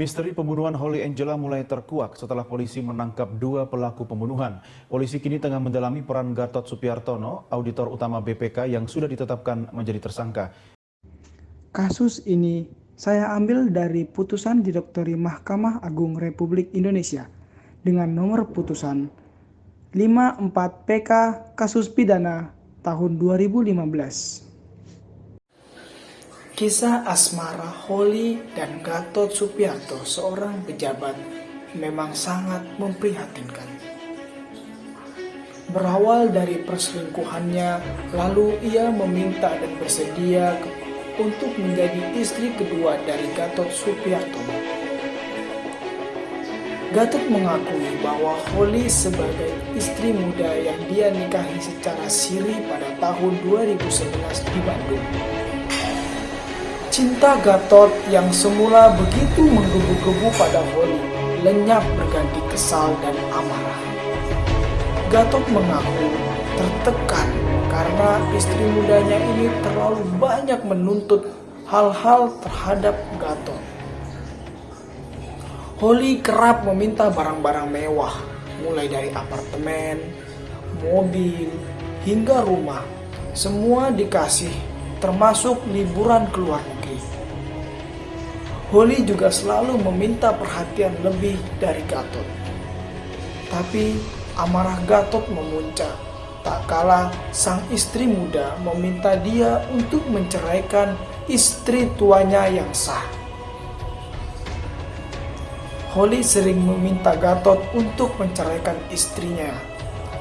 Misteri pembunuhan Holly Angela mulai terkuak setelah polisi menangkap dua pelaku pembunuhan. Polisi kini tengah mendalami peran Gatot Supiartono, auditor utama BPK yang sudah ditetapkan menjadi tersangka. Kasus ini saya ambil dari putusan Direktori Mahkamah Agung Republik Indonesia dengan nomor putusan 54 PK Kasus Pidana tahun 2015. Kisah asmara Holly dan Gatot Supiarto, seorang pejabat, memang sangat memprihatinkan. Berawal dari perselingkuhannya, lalu ia meminta dan bersedia untuk menjadi istri kedua dari Gatot Supiarto. Gatot mengakui bahwa Holly sebagai istri muda yang dia nikahi secara siri pada tahun 2011 di Bandung. Cinta Gatot yang semula begitu menggebu-gebu pada Holly lenyap berganti kesal dan amarah. Gatot mengaku tertekan karena istri mudanya ini terlalu banyak menuntut hal-hal terhadap Gatot. Holly kerap meminta barang-barang mewah, mulai dari apartemen, mobil, hingga rumah. Semua dikasih, termasuk liburan ke luar negeri. Holly juga selalu meminta perhatian lebih dari Gatot. Tapi amarah Gatot memuncak tak kala sang istri muda meminta dia untuk menceraikan istri tuanya yang sah. Holly sering meminta Gatot untuk menceraikan istrinya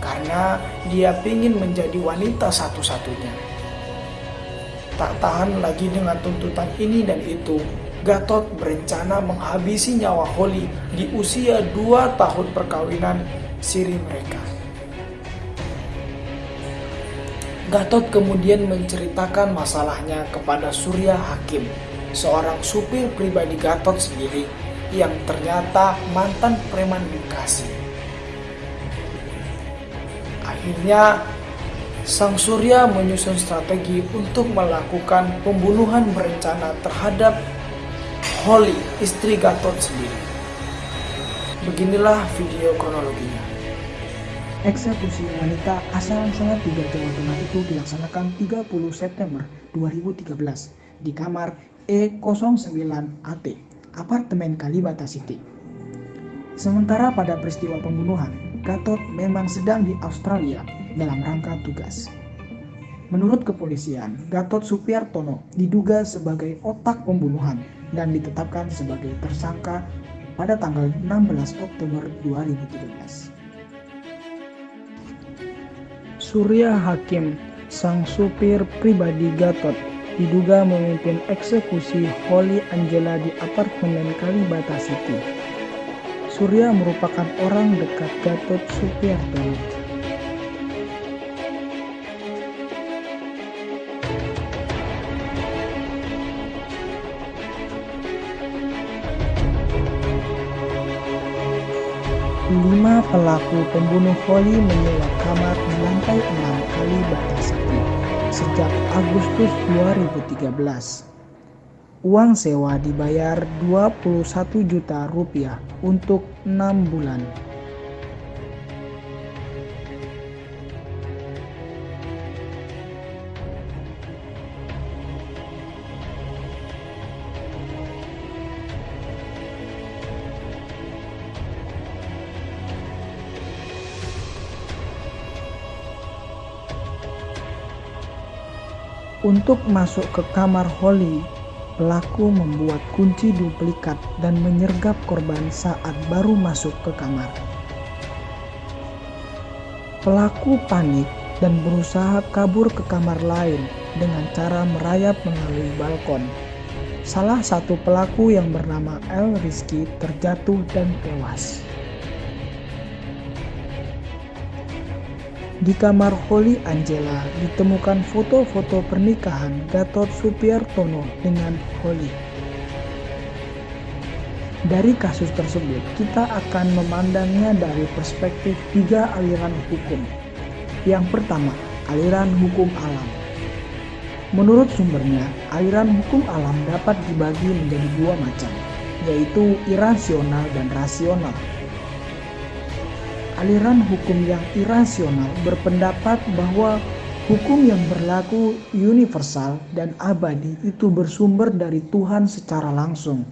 karena dia ingin menjadi wanita satu-satunya. Tak tahan lagi dengan tuntutan ini dan itu, Gatot berencana menghabisi nyawa Holly di usia 2 tahun perkawinan siri mereka. Gatot kemudian menceritakan masalahnya kepada Surya Hakim, seorang supir pribadi Gatot sendiri yang ternyata mantan preman Bekasi. Akhirnya, sang Surya menyusun strategi untuk melakukan pembunuhan berencana terhadap Holly, istri Gatot sendiri. Beginilah video kronologinya. Eksekusi wanita asal Salatiga, Jawa Tengah itu dilaksanakan 30 September 2013 di kamar E09AT, apartemen Kalibata City. Sementara pada peristiwa pembunuhan, Gatot memang sedang di Australia dalam rangka tugas. Menurut kepolisian, Gatot Supiartono diduga sebagai otak pembunuhan dan ditetapkan sebagai tersangka pada tanggal 16 Oktober 2013. Surya Hakim, sang supir pribadi Gatot, diduga memimpin eksekusi Holly Angela di apartemen Kalibata City. Surya merupakan orang dekat Gatot Supiartono. Lima pelaku pembunuh Holly menyewa kamar di lantai 6 Kalibata City sejak Agustus 2013. Uang sewa dibayar 21 juta rupiah untuk 6 bulan. Untuk masuk ke kamar Holly, pelaku membuat kunci duplikat dan menyergap korban saat baru masuk ke kamar. Pelaku panik dan berusaha kabur ke kamar lain dengan cara merayap melalui balkon. Salah satu pelaku yang bernama El Rizky terjatuh dan tewas. Di kamar Holly Angela ditemukan foto-foto pernikahan Gatot Supiartono dengan Holly. Dari kasus tersebut, kita akan memandangnya dari perspektif 3 aliran hukum. Yang pertama, aliran hukum alam. Menurut sumbernya, aliran hukum alam dapat dibagi menjadi 2 macam, yaitu irasional dan rasional. Aliran hukum yang irasional berpendapat bahwa hukum yang berlaku universal dan abadi itu bersumber dari Tuhan secara langsung.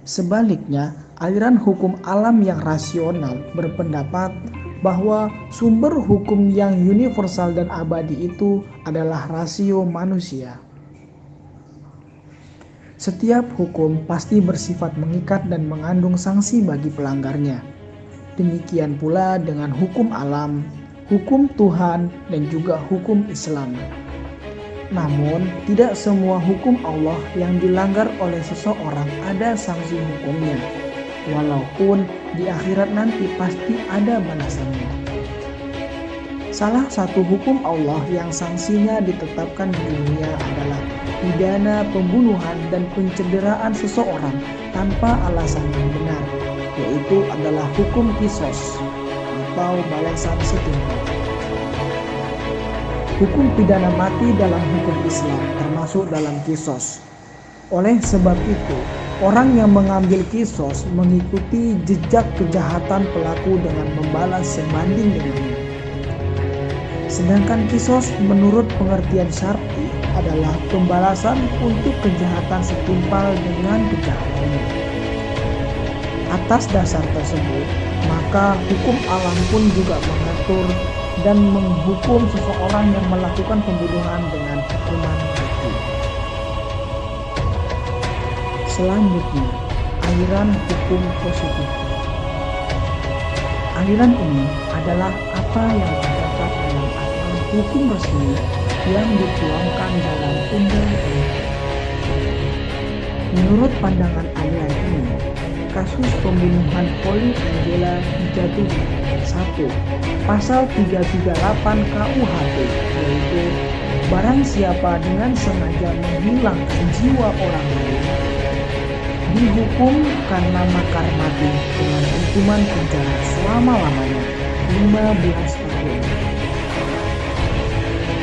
Sebaliknya, aliran hukum alam yang rasional berpendapat bahwa sumber hukum yang universal dan abadi itu adalah rasio manusia. Setiap hukum pasti bersifat mengikat dan mengandung sanksi bagi pelanggarnya. Demikian pula dengan hukum alam, hukum Tuhan, dan juga hukum Islam. Namun, tidak semua hukum Allah yang dilanggar oleh seseorang ada sanksi hukumnya, walaupun di akhirat nanti pasti ada balasannya. Salah satu hukum Allah yang sanksinya ditetapkan di dunia adalah pidana pembunuhan dan pencederaan seseorang tanpa alasan yang benar, yaitu adalah hukum kisos atau balasan setimpal. Hukum pidana mati dalam hukum Islam termasuk dalam kisos. Oleh sebab itu, orang yang mengambil kisos mengikuti jejak kejahatan pelaku dengan membalas sebanding dengannya. Sedangkan kisos menurut pengertian syar'i adalah pembalasan untuk kejahatan setimpal dengan kejahatannya. Atas dasar tersebut, maka hukum alam pun juga mengatur dan menghukum seseorang yang melakukan pembunuhan dengan hukuman mati. Selanjutnya, aliran hukum positif. Aliran ini adalah apa yang terdapat dalam aturan hukum resmi yang dituangkan dalam undang-undang. Menurut pandangan aliran ini, kasus pembunuhan Polly Angela dijatuhi 1. Pasal 338 KUHP, yaitu barang siapa dengan sengaja menghilangkan jiwa orang lain dihukum karena makar mati dengan hukuman penjara selama-lamanya 15 tahun.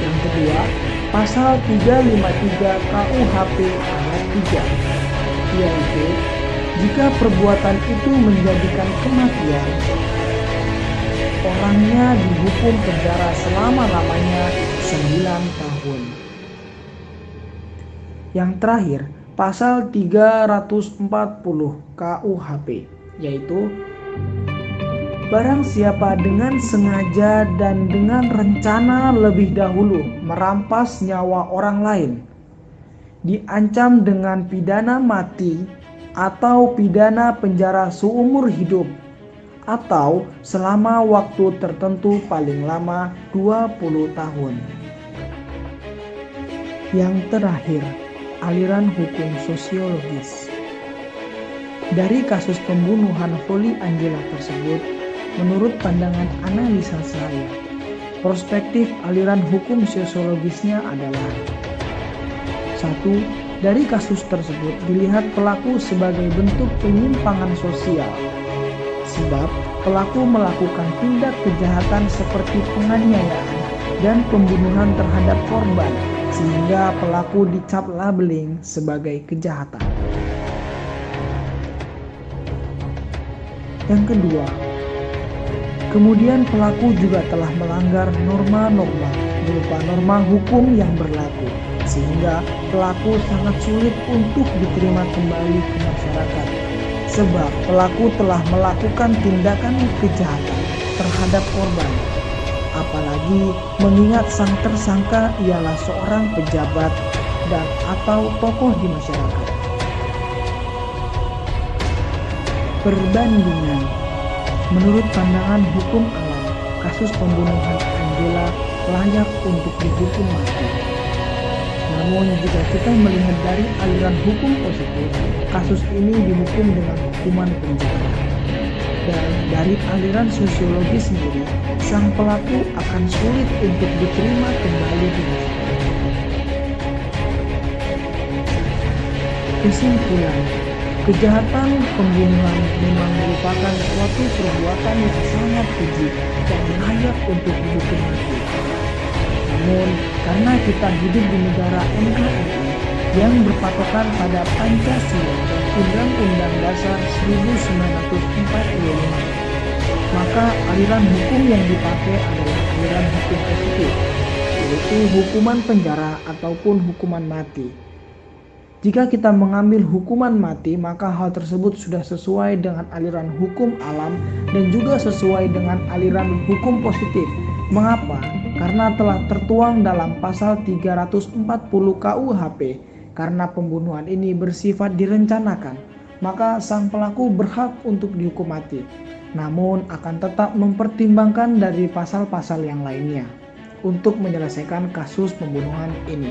Yang kedua, pasal 353 KUHP ayat 3, yaitu jika perbuatan itu menjadikan kematian, orangnya dihukum penjara selama-lamanya 9 tahun. Yang terakhir, pasal 340 KUHP, yaitu barang siapa dengan sengaja dan dengan rencana lebih dahulu merampas nyawa orang lain, diancam dengan pidana mati atau pidana penjara seumur hidup atau selama waktu tertentu paling lama 20 tahun. Yang terakhir, aliran hukum sosiologis. Dari kasus pembunuhan Polly Angela tersebut, menurut pandangan analisa saya, perspektif aliran hukum sosiologisnya adalah 1. Dari kasus tersebut dilihat pelaku sebagai bentuk penyimpangan sosial, sebab pelaku melakukan tindak kejahatan seperti penganiayaan dan pembunuhan terhadap korban, sehingga pelaku dicap labeling sebagai kejahatan. Yang kedua, kemudian pelaku juga telah melanggar norma-norma berupa norma hukum yang berlaku, sehingga pelaku sangat sulit untuk diterima kembali ke masyarakat, sebab pelaku telah melakukan tindakan kejahatan terhadap korban. Apalagi mengingat sang tersangka ialah seorang pejabat dan atau tokoh di masyarakat. Perbandingan. Menurut pandangan hukum alam, kasus pembunuhan Angela layak untuk dihukum mati. Namun jika kita melihat dari aliran hukum positif, kasus ini dihukum dengan hukuman penjara. Dan dari aliran sosiologis sendiri, sang pelaku akan sulit untuk diterima kembali di masyarakat. Kesimpulan, kejahatan pembunuhan memang merupakan suatu perbuatan yang sangat keji dan layak untuk dihukum mati. Namun, karena kita hidup di negara NKRI yang berpatokan pada Pancasila dan Undang-Undang Dasar 1945. Maka aliran hukum yang dipakai adalah aliran hukum positif, yaitu hukuman penjara ataupun hukuman mati. Jika kita mengambil hukuman mati, maka hal tersebut sudah sesuai dengan aliran hukum alam dan juga sesuai dengan aliran hukum positif. Mengapa? Karena telah tertuang dalam pasal 340 KUHP. Karena pembunuhan ini bersifat direncanakan, maka sang pelaku berhak untuk dihukum mati. Namun akan tetap mempertimbangkan dari pasal-pasal yang lainnya untuk menyelesaikan kasus pembunuhan ini.